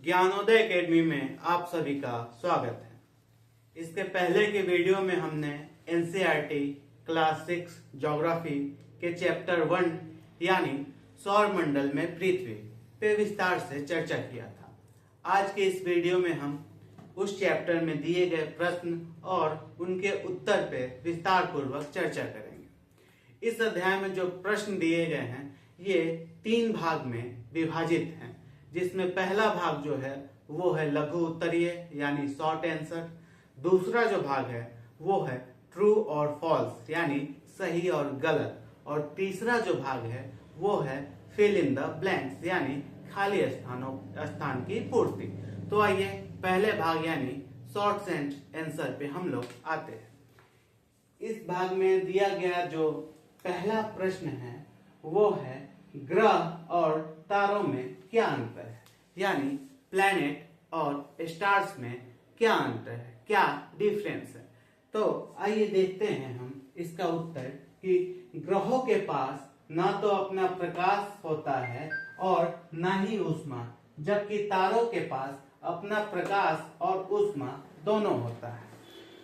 Gyanodaya academy में आप सभी का स्वागत है। इसके पहले के वीडियो में हमने एनसीईआरटी क्लास 6 ज्योग्राफी के चैप्टर 1 यानी सौर मंडल में पृथ्वी पे विस्तार से चर्चा किया था। आज के इस वीडियो में हम उस चैप्टर में दिए गए प्रश्न और उनके उत्तर पे विस्तार पूर्वक चर्चा करेंगे। इस अध्याय में जो प्रश्न दिए गए हैं ये 3 भाग में विभाजित हैं, जिसमें पहला भाग जो है वो है लघु उत्तरीय यानी शॉर्ट आंसर। दूसरा जो भाग है वो है ट्रू और फॉल्स यानी सही और गलत। और तीसरा जो भाग है वो है फिल इन द ब्लैंक्स यानी खाली स्थान की पूर्ति। तो आइए पहले भाग यानी शॉर्ट आंसर पे हम लोग आते हैं। इस भाग में दिया गया जो पहला प्रश्न है वो है ग्रह और तारों में क्या अंतर है, यानी प्लैनेट और स्टार्स में क्या अंतर है, क्या डिफरेंस है। तो आइए देखते हैं हम इसका उत्तर कि ग्रहों के पास ना तो अपना प्रकाश होता है और ना ही ऊष्मा, जबकि तारों के पास अपना प्रकाश और ऊष्मा दोनों होता है।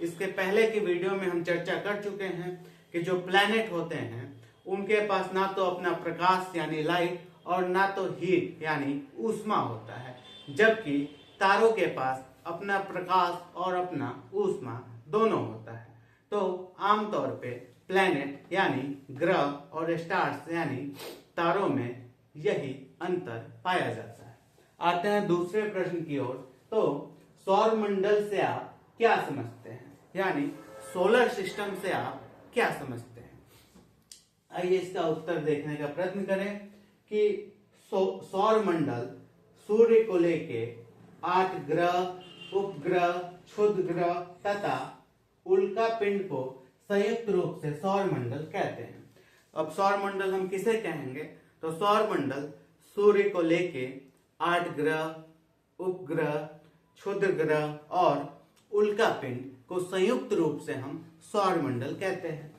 इसके पहले की वीडियो में हम चर्चा कर चुके हैं कि जो प्लैनेट होते हैं उनके पास ना तो अपना प्रकाश यानी लाइट और ना तो हीट यानी ऊष्मा होता है, जबकि तारों के पास अपना प्रकाश और अपना ऊष्मा दोनों होता है। तो आमतौर पे प्लैनेट यानी ग्रह और स्टार्स यानी तारों में यही अंतर पाया जाता है। आते हैं दूसरे प्रश्न की ओर। तो सौर मंडल से आप क्या समझते हैं, यानी सोलर सिस्टम से आप क्या समझते हैं। आइए इसका उत्तर देखने का प्रयत्न करें कि सौर मंडल सूर्य को लेके 8 ग्रह, उपग्रह, क्षुद्र ग्रह तथा उल्का पिंड को संयुक्त रूप से सौर मंडल कहते हैं। अब सौर मंडल हम किसे कहेंगे, तो सौर मंडल सूर्य को लेके 8 ग्रह, उपग्रह, क्षुद्र ग्रह और उल्का पिंड को संयुक्त रूप से हम सौर मंडल कहते हैं।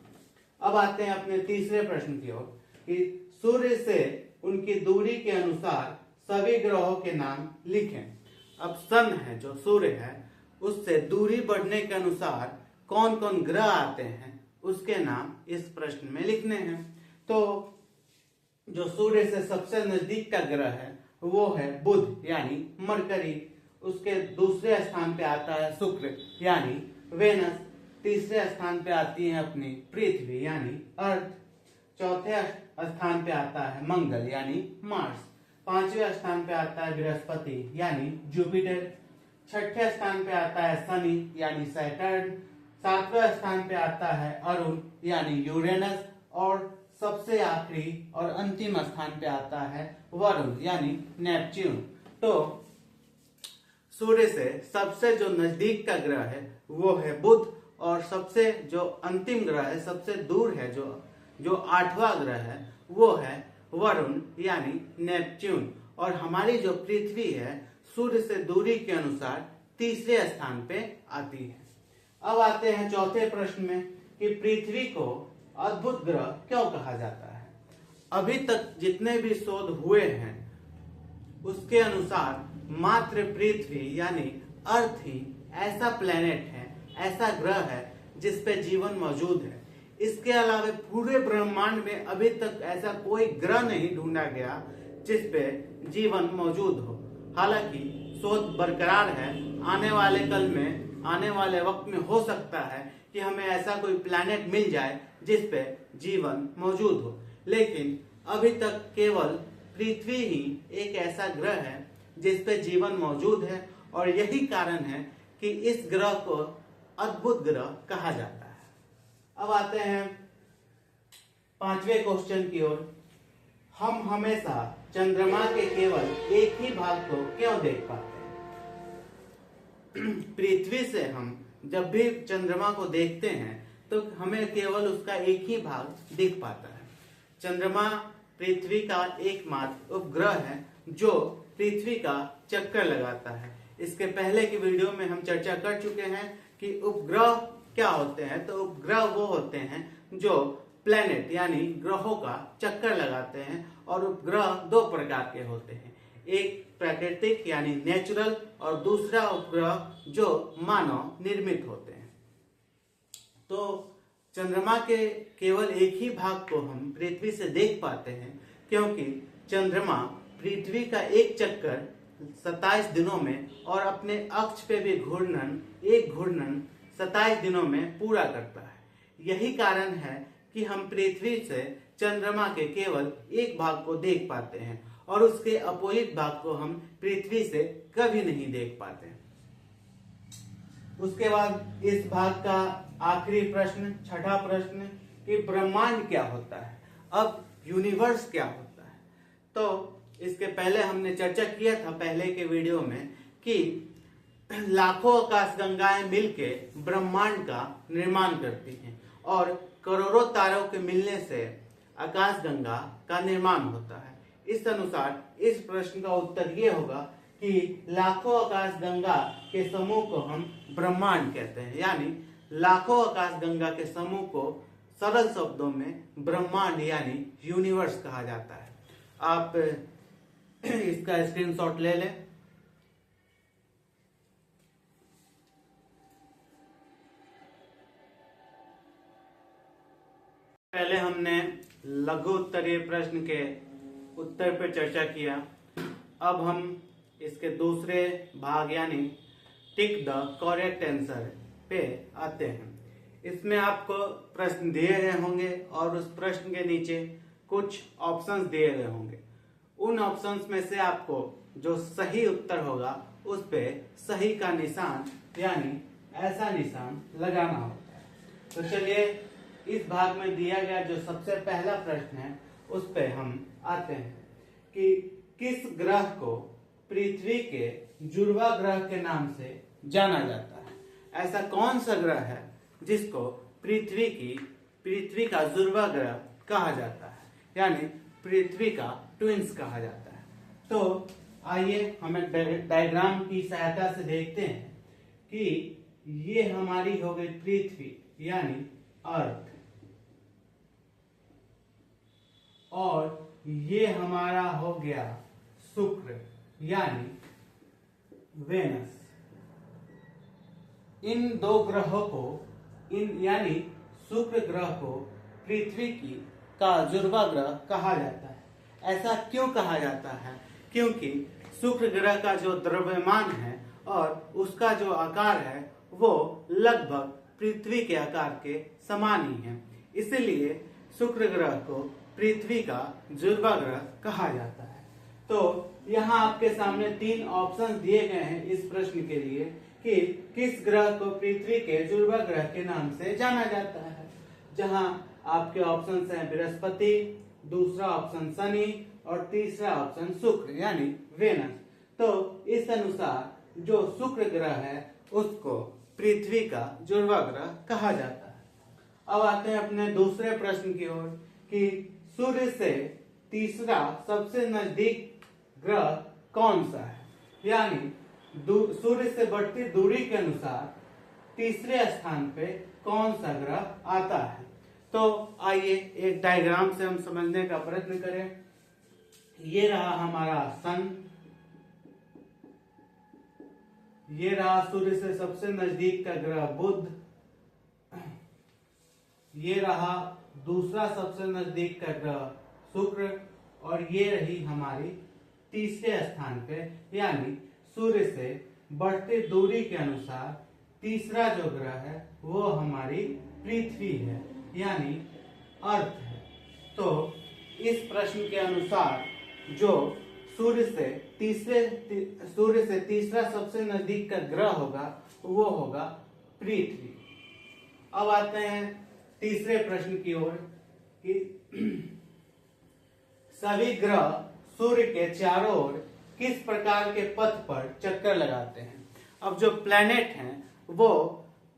अब आते हैं अपने तीसरे प्रश्न की ओर कि सूर्य से उनकी दूरी के अनुसार सभी ग्रहों के नाम लिखें। अब सन है जो सूर्य है उससे दूरी बढ़ने के अनुसार कौन कौन ग्रह आते हैं उसके नाम इस प्रश्न में लिखने हैं। तो जो सूर्य से सबसे नजदीक का ग्रह है वो है बुध यानी मरकरी। उसके दूसरे स्थान पे आता है शुक्र यानी वेनस। तीसरे स्थान पे आती है अपनी पृथ्वी यानी अर्थ। चौथे स्थान पे आता है मंगल यानी मार्स। 5वें स्थान पे आता है बृहस्पति यानी जुपिटर। 6ठे स्थान पे आता है शनि यानी सैटर्न। 7वें स्थान पे आता है अरुण यानी यूरेनस। और सबसे आखिरी और अंतिम स्थान पे आता है वरुण यानी नेपच्यून। तो सूर्य से सबसे जो नजदीक का ग्रह है वो है बुध और सबसे जो अंतिम ग्रह है, सबसे दूर है जो 8वां ग्रह है वो है वरुण यानी नेपच्यून। और हमारी जो पृथ्वी है सूर्य से दूरी के अनुसार तीसरे स्थान पे आती है। अब आते हैं चौथे प्रश्न में कि पृथ्वी को अद्भुत ग्रह क्यों कहा जाता है। अभी तक जितने भी शोध हुए हैं उसके अनुसार मात्र पृथ्वी यानी अर्थ ही ऐसा प्लेनेट है, ऐसा ग्रह है जिस पे जीवन मौजूद है। इसके अलावा पूरे ब्रह्मांड में अभी तक ऐसा कोई ग्रह नहीं ढूंढा गया जिस पे जीवन मौजूद हो। हालांकि शोध बरकरार है, आने वाले कल में, आने वाले वक्त में हो सकता है कि हमें ऐसा कोई प्लैनेट मिल जाए जिस पे जीवन मौजूद हो, लेकिन अभी तक केवल पृथ्वी ही एक ऐसा ग्रह है जिस पे जीवन मौजूद है। और यही कारण है कि इस ग्रह को अद्भुत ग्रह कहा जाता है। अब आते हैं 5वें क्वेश्चन की ओर। हम हमेशा चंद्रमा के केवल एक ही भाग को क्यों देख पाते हैं। पृथ्वी से हम जब भी चंद्रमा को देखते हैं तो हमें केवल उसका एक ही भाग दिख पाता है। चंद्रमा पृथ्वी का एकमात्र उपग्रह है जो पृथ्वी का चक्कर लगाता है। इसके पहले की वीडियो में हम चर्चा कर चुके हैं कि उपग्रह क्या होते हैं। तो उपग्रह वो होते हैं जो प्लैनेट यानी ग्रहों का चक्कर लगाते हैं। और उपग्रह 2 प्रकार के होते हैं, एक प्राकृतिक यानी नेचुरल और दूसरा उपग्रह जो मानव निर्मित होते हैं। तो चंद्रमा के केवल एक ही भाग को हम पृथ्वी से देख पाते हैं, क्योंकि चंद्रमा पृथ्वी का एक चक्कर 27 दिनों में और अपने अक्ष पे भी एक घूर्णन 27 दिनों में पूरा करता है। यही कारण है कि हम पृथ्वी से चंद्रमा के केवल एक भाग को देख पाते हैं और उसके अपोजिट भाग को हम पृथ्वी से कभी नहीं देख पाते। उसके बाद इस भाग का आखिरी प्रश्न, छठा प्रश्न कि ब्रह्मांड क्या होता है, अब यूनिवर्स क्या होता है। तो इसके पहले हमने चर्चा किया था पहले के वीडियो में कि लाखों आकाशगंगाएं मिलके ब्रह्मांड का निर्माण करती हैं और करोड़ों तारों के मिलने से आकाशगंगा का निर्माण होता है। इस अनुसार इस प्रश्न का उत्तर ये होगा कि लाखों आकाशगंगा के समूह को हम ब्रह्मांड कहते हैं, यानी लाखों आकाशगंगा के समूह को सरल शब्दों में ब्रह्मांड यानी यूनिवर्स कहा जाता है। आप इसका स्क्रीनशॉट ले लें। पहले हमने लघु उत्तरीय प्रश्न के उत्तर पर चर्चा किया। अब हम इसके दूसरे भाग यानी टिक द करेक्ट आंसर पे आते हैं। इसमें आपको प्रश्न दिए गए होंगे और उस प्रश्न के नीचे कुछ ऑप्शंस दिए गए होंगे। उन ऑप्शंस में से आपको जो सही उत्तर होगा उस पे सही का निशान यानी ऐसा निशान लगाना होता है। तो चलिए इस भाग में दिया गया जो सबसे पहला प्रश्न है उस पे हम आते हैं कि किस ग्रह को पृथ्वी के जुड़वा ग्रह के नाम से जाना जाता है। ऐसा कौन सा ग्रह है जिसको पृथ्वी का जुड़वा ग्रह कहा जाता है, यानी पृथ्वी का ट्विंस कहा जाता है। तो आइए हम एक डायग्राम की सहायता से देखते हैं कि ये हमारी हो गई पृथ्वी यानी अर्थ, और ये हमारा हो गया शुक्र यानी वेनस। इन दो ग्रहों को यानी शुक्र ग्रह को पृथ्वी का जुड़वा ग्रह कहा जाता है। ऐसा क्यों कहा जाता है? क्योंकि शुक्र ग्रह का जो द्रव्यमान है और उसका जो आकार है वो लगभग पृथ्वी के आकार के समान ही है, इसलिए शुक्र ग्रह को पृथ्वी का जुड़वा ग्रह कहा जाता है। तो यहाँ आपके सामने 3 ऑप्शन दिए गए हैं इस प्रश्न के लिए कि किस ग्रह को पृथ्वी के जुड़वा ग्रह के नाम से जाना जाता है। जहाँ आपके ऑप्शन हैं बृहस्पति, दूसरा ऑप्शन शनि और तीसरा ऑप्शन शुक्र यानी वेनस। तो इस अनुसार जो शुक्र ग्रह है उसको पृथ्वी का जुड़वा ग्रह कहा जाता है। अब आते हैं अपने दूसरे प्रश्न की ओर कि सूर्य से तीसरा सबसे नजदीक ग्रह कौन सा है, यानी सूर्य से बढ़ती दूरी के अनुसार तीसरे स्थान पे कौन सा ग्रह आता है। तो आइए एक डायग्राम से हम समझने का प्रयत्न करें। ये रहा हमारा सन, ये रहा सूर्य से सबसे नजदीक का ग्रह बुध, ये रहा दूसरा सबसे नजदीक का ग्रह शुक्र, और ये रही हमारी तीसरे स्थान पे यानी सूर्य से बढ़ती दूरी के अनुसार तीसरा जो ग्रह है वो हमारी पृथ्वी है यानी अर्थ है। तो इस प्रश्न के अनुसार जो सूर्य से तीसरा सबसे नजदीक का ग्रह होगा वो होगा पृथ्वी। अब आते हैं तीसरे प्रश्न की ओर कि सभी ग्रह सूर्य के चारों ओर किस प्रकार के पथ पर चक्कर लगाते हैं। अब जो प्लैनेट हैं वो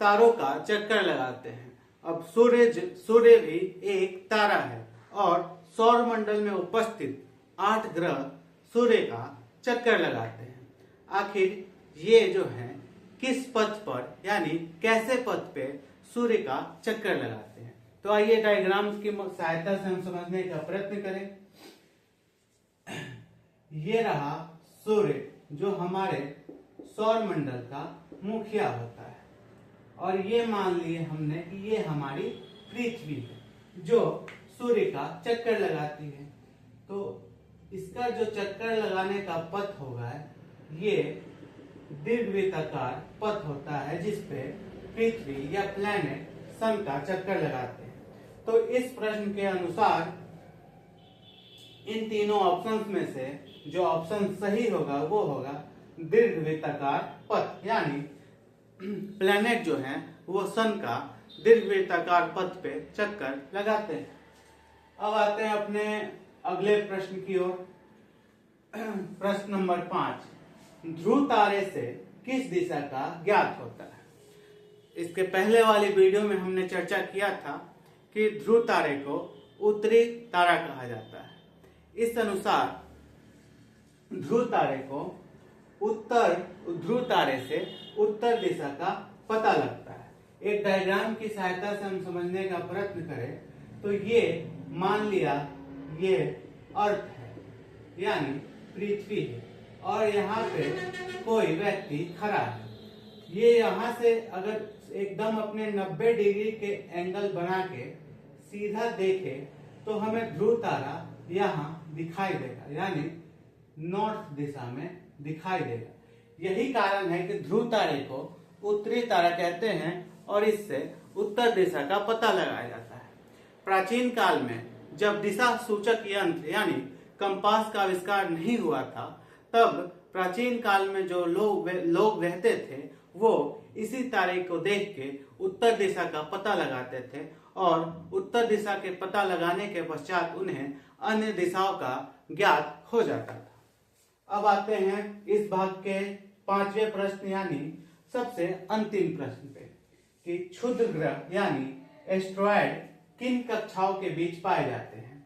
तारों का चक्कर लगाते हैं। अब सूर्य भी एक तारा है और सौर मंडल में उपस्थित 8 ग्रह सूर्य का चक्कर लगाते हैं। आखिर ये जो है किस पथ पर यानी कैसे पथ पे सूर्य का चक्कर लगाते हैं। तो आइए डायग्राम की सहायता से हम समझने का प्रयत्न करें। ये रहा सूर्य जो हमारे सौर मंडल का मुखिया होता है, और ये मान लिए हमने कि ये हमारी पृथ्वी है जो सूर्य का चक्कर लगाती है। तो इसका जो चक्कर लगाने का पथ होगा ये दीर्घवृत्ताकार पथ होता है जिसपे पृथ्वी या प्लैनेट सन का चक्कर लगाते हैं। तो इस प्रश्न के अनुसार इन तीनों ऑप्शंस में से जो ऑप्शन सही होगा वो होगा दीर्घवृत्ताकार पथ, यानी प्लैनेट जो है वो सन का दीर्घवृत्ताकार पथ पे चक्कर लगाते हैं। अब आते हैं अपने अगले प्रश्न की ओर। प्रश्न नंबर 5, ध्रुव तारे से किस दिशा का ज्ञात होता है? इसके पहले वाली वीडियो में हमने चर्चा किया था कि ध्रुव तारे को उत्तरी तारा कहा जाता है। इस अनुसार ध्रुव तारे को ध्रुव तारे से उत्तर दिशा का पता लगता है। एक डायग्राम की सहायता से हम समझने का प्रयत्न करें तो ये मान लिया ये अर्थ है यानी पृथ्वी है, और यहाँ पे कोई व्यक्ति खड़ा है। ये यहाँ से अगर एकदम अपने 90 डिग्री के एंगल बना के सीधा देखे तो हमें ध्रुव तारा यहाँ दिखाई देगा, यानी नॉर्थ दिशा में दिखाई देगा। यही कारण है कि ध्रुव तारे को उत्तरी तारा कहते हैं और इससे उत्तर दिशा का पता लगाया जाता है। प्राचीन काल में जब दिशा सूचक यंत्र यानी कंपास का आविष्कार नहीं हुआ था, तब प्राचीन काल में जो लोग रहते थे वो इसी तारे को देख के उत्तर दिशा का पता लगाते थे, और उत्तर दिशा के पता लगाने के पश्चात उन्हें अन्य दिशाओं का ज्ञात हो जाता था। अब आते हैं इस भाग के 5वें प्रश्न यानी सबसे अंतिम प्रश्न पे कि क्षुद्र ग्रह यानी एस्ट्रॉयड किन कक्षाओं के बीच पाए जाते हैं?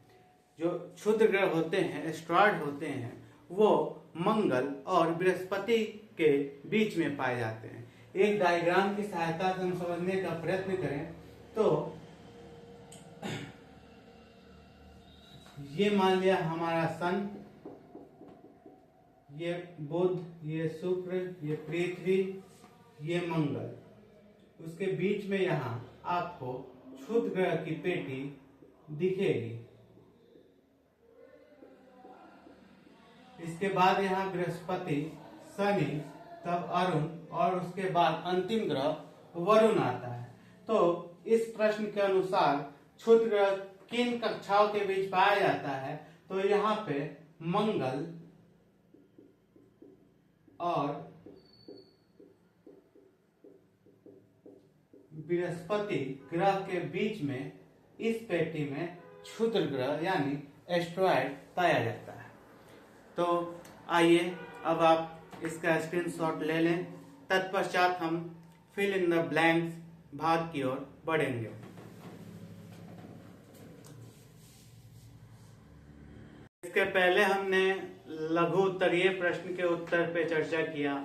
जो क्षुद्र ग्रह होते हैं, एस्ट्रॉयड होते हैं, वो मंगल और बृहस्पति के बीच में पाए जाते हैं। एक डायग्राम की सहायता से हम समझने का प्रयत्न करें तो ये मान लिया हमारा सन, ये बुध, ये शुक्र, ये पृथ्वी, ये मंगल। उसके बीच में यहाँ आपको क्षुद्र ग्रह की पेटी दिखेगी। इसके बाद यहाँ बृहस्पति, शनि, तब अरुण और उसके बाद अंतिम ग्रह वरुण आता है। तो इस प्रश्न के अनुसार क्षुद्र ग्रह किन कक्षाओं के बीच पाया जाता है? तो यहाँ पे मंगल और बृहस्पति ग्रह के बीच में इस पेटी में क्षुद्र ग्रह यानी एस्ट्रॉयड पाया जाता है। तो आइए अब आप इसका स्क्रीनशॉट ले लें, तत्पश्चात हम फिल इन द ब्लैंक्स भाग की ओर बढ़ेंगे। इसके पहले हमने लघु उत्तरीय प्रश्न के उत्तर पे चर्चा किया,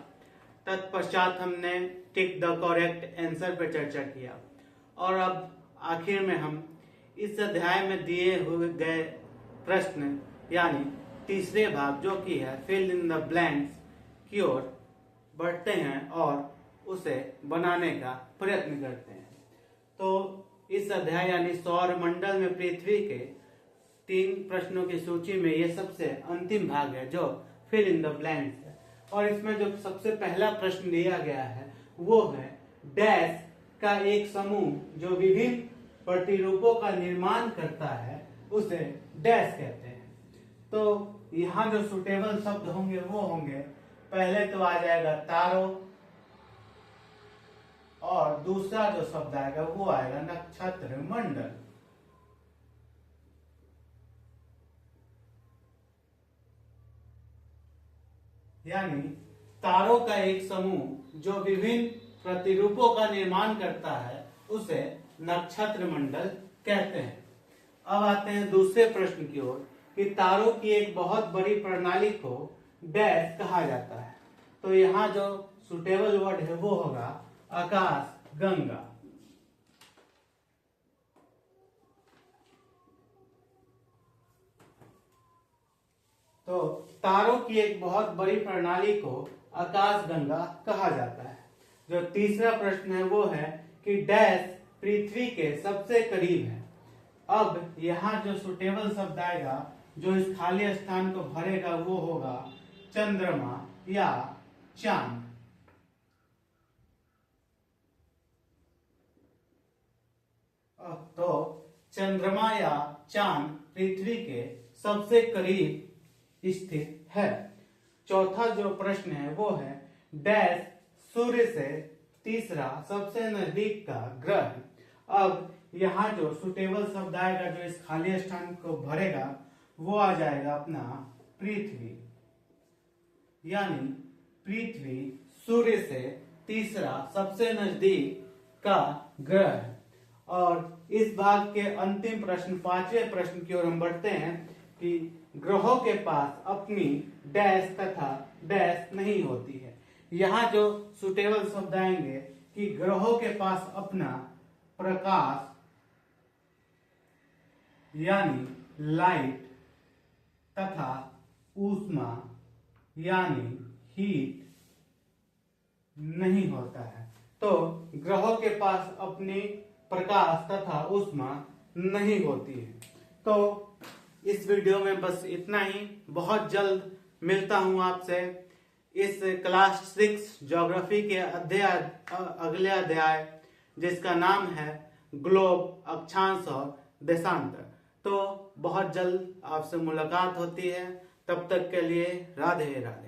तत्पश्चात हमने टिक द करेक्ट आंसर पे चर्चा किया, और अब आखिर में हम इस अध्याय में दिए हुए गए प्रश्न यानी तीसरे भाग जो कि है फिल इन द ब्लैंक्स की ओर बढ़ते हैं और उसे बनाने का प्रयत्न करते हैं। तो इस अध्याय यानी सौर मंडल में पृथ्वी के 3 प्रश्नों की सूची में ये सबसे अंतिम भाग है जो फिल इन द ब्लैंक्स है, और इसमें जो सबसे पहला प्रश्न दिया गया है वो है डैश का एक समूह जो विभिन्न प्रतिरूपों का निर्माण करता है उसे डैश कहते हैं। तो यहाँ जो सुटेबल शब्द होंगे वो होंगे, पहले तो आ जाएगा तारों, और दूसरा जो शब्द आएगा वो आएगा नक्षत्र मंडल। यानी तारों का एक समूह जो विभिन्न प्रतिरूपों का निर्माण करता है उसे नक्षत्र मंडल कहते हैं। अब आते हैं दूसरे प्रश्न की ओर कि तारों की एक बहुत बड़ी प्रणाली को डैश कहा जाता है। तो यहाँ जो सुटेबल वर्ड है वो होगा आकाश गंगा। तो तारों की एक बहुत बड़ी प्रणाली को आकाशगंगा कहा जाता है। जो तीसरा प्रश्न है वो है कि डैश पृथ्वी के सबसे करीब है। अब यहाँ जो सुटेबल शब्द आएगा, जो इस खाली स्थान को भरेगा, वो होगा चंद्रमा या चांद। तो चंद्रमा या चांद पृथ्वी के सबसे करीब स्थित है। चौथा जो प्रश्न है वो है डैश सूर्य से तीसरा सबसे नजदीक का ग्रह है। अब यहाँ जो सुटेबल शब्द आएगा, जो इस खाली स्थान को भरेगा, वो आ जाएगा अपना पृथ्वी। यानी पृथ्वी सूर्य से तीसरा सबसे नजदीक का ग्रह है। और इस भाग के अंतिम प्रश्न, पांचवें प्रश्न की ओर हम बढ़ते हैं कि ग्रहों के पास अपनी डैश तथा डैश नहीं होती है। यहाँ जो सुटेबल शब्द आएंगे कि ग्रहों के पास अपना प्रकाश यानी लाइट तथा ऊष्मा यानी हीट नहीं होता है। तो ग्रहों के पास अपनी प्रकाश तथा ऊष्मा नहीं होती है। तो इस वीडियो में बस इतना ही। बहुत जल्द मिलता हूं आपसे इस क्लास 6 ज्योग्राफी के अगले अध्याय, जिसका नाम है ग्लोब, अक्षांश और देशांतर। तो बहुत जल्द आपसे मुलाकात होती है। तब तक के लिए राधे राधे।